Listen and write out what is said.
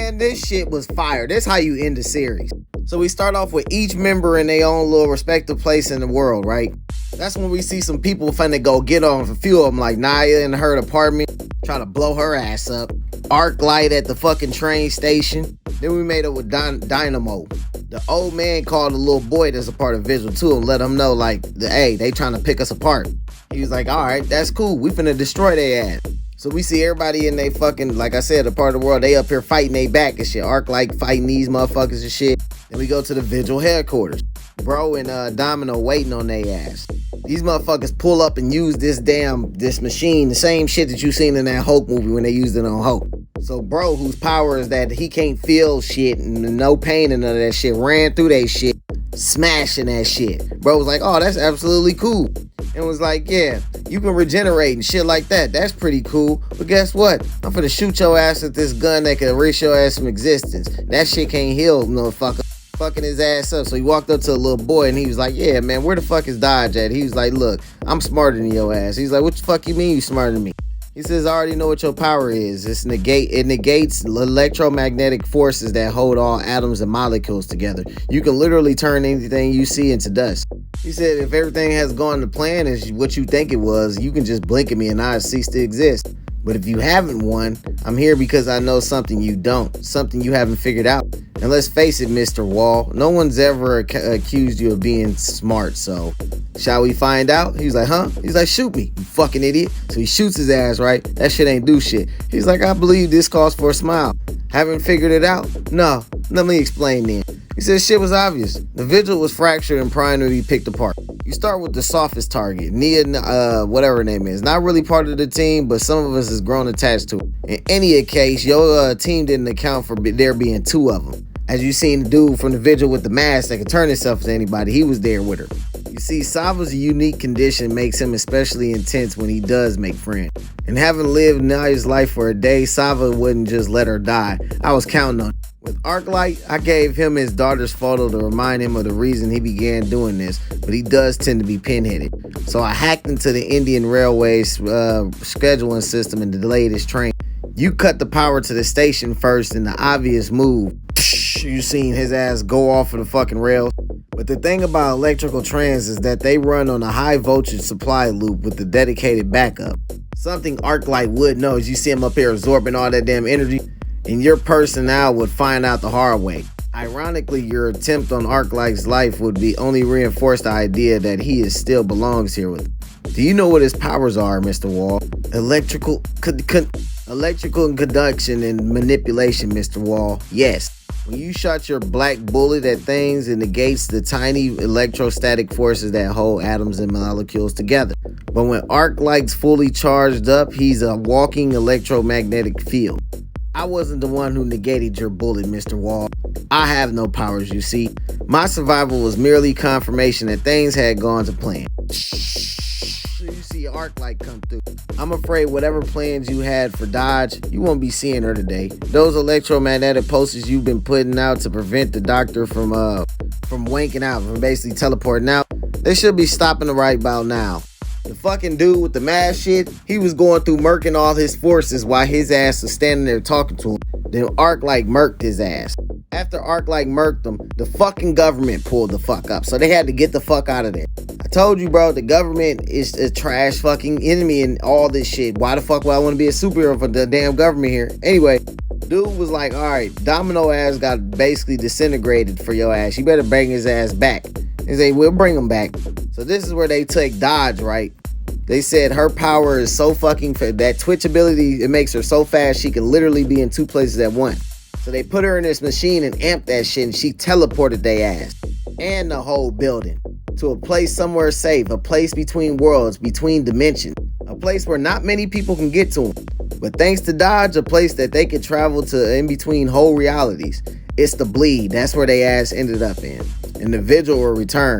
Man, this shit was fire. This how you end the series. So we start off with each member in their own little respective place in the world, right? That's when we see some people finna go get on a few of them, like Naya in her apartment, try to blow her ass up. Arc Light at the fucking train station. Then we made up with Dynamo. The old man called a little boy that's a part of Vigil too and let him know, like, hey, they trying to pick us apart. He was like, all right, that's cool. We finna destroy their ass. So we see everybody in they fucking, like I said, a part of the world, they up here fighting they back and shit. Arc Light fighting these motherfuckers and shit. Then we go to the Vigil headquarters. Bro and Domino waiting on their ass. These motherfuckers pull up and use this machine, the same shit that you seen in that Hulk movie when they used it on Hulk. So bro, whose power is that he can't feel shit and no pain and none of that shit, ran through that shit, smashing that shit. Bro was like, oh, that's absolutely cool. And was like, yeah, you can regenerate and shit like that. That's pretty cool. But guess what? I'm finna shoot your ass with this gun that can erase your ass from existence. That shit can't heal, motherfucker. Fucking his ass up. So he walked up to a little boy and he was like, yeah, man, where the fuck is Dodge at? He was like, look, I'm smarter than your ass. He's like, what the fuck you mean you smarter than me? He says, I already know what your power is. It negates electromagnetic forces that hold all atoms and molecules together. You can literally turn anything you see into dust. He said, if everything has gone to plan as what you think it was, you can just blink at me and I cease to exist. But if you haven't won, I'm here because I know something you don't, something you haven't figured out. And let's face it, Mr. Wall, no one's ever accused you of being smart, so shall we find out? He was like, huh? He's like, shoot me, you fucking idiot. So he shoots his ass, right? That shit ain't do shit. He's like, I believe this calls for a smile. Haven't figured it out? No, let me explain then. He said shit was obvious. The Vigil was fractured and primed to be picked apart. You start with the softest target, Nia, whatever her name is. Not really part of the team, but some of us has grown attached to it. In any case, your team didn't account for there being two of them. As you seen the dude from the Vigil with the mask that could turn himself to anybody, he was there with her. You see, Sava's unique condition makes him especially intense when he does make friends. And having lived Naya's life for a day, Sava wouldn't just let her die. I was counting on it. With Arclight, I gave him his daughter's photo to remind him of the reason he began doing this, but he does tend to be pinheaded. So I hacked into the Indian Railways scheduling system and delayed his train. You cut the power to the station first in the obvious move. You seen his ass go off of the fucking rails. But the thing about electrical trams is that they run on a high voltage supply loop with a dedicated backup. Something Arclight would know is you see him up here absorbing all that damn energy, and your personnel would find out the hard way. Ironically, your attempt on Arclight's life would be only reinforce the idea that he still belongs here with. Do you know what his powers are, Mr. Wall? Electrical conduction and manipulation, Mr. Wall. Yes. When you shot your black bullet at things, it negates the tiny electrostatic forces that hold atoms and molecules together. But when Arclight's fully charged up, he's a walking electromagnetic field. I wasn't the one who negated your bullet, Mr. Wall. I have no powers, you see. My survival was merely confirmation that things had gone to plan. You see Arclight come through. I'm afraid whatever plans you had for Dodge, you won't be seeing her today. Those electromagnetic pulses you've been putting out to prevent the doctor from wanking out, from basically teleporting out, they should be stopping right about now. The fucking dude with the mask shit, he was going through murking all his forces while his ass was standing there talking to him. Then Arclight murked his ass. After Arclight murked him, the fucking government pulled the fuck up. So they had to get the fuck out of there. I told you, bro, the government is a trash fucking enemy and all this shit. Why the fuck would I want to be a superhero for the damn government here? Anyway, dude was like, all right, Domino ass got basically disintegrated for your ass. You better bring his ass back. They say, we'll bring him back. So this is where they take Dodge, right? They said her power is so fucking, that twitch ability, it makes her so fast she can literally be in two places at once. So they put her in this machine and amped that shit, and she teleported their ass and the whole building to a place somewhere safe, a place between worlds, between dimensions, a place where not many people can get to them. But thanks to Dodge, a place that they could travel to in between whole realities. It's the bleed. That's where they ass ended up in. And the Vigil will return.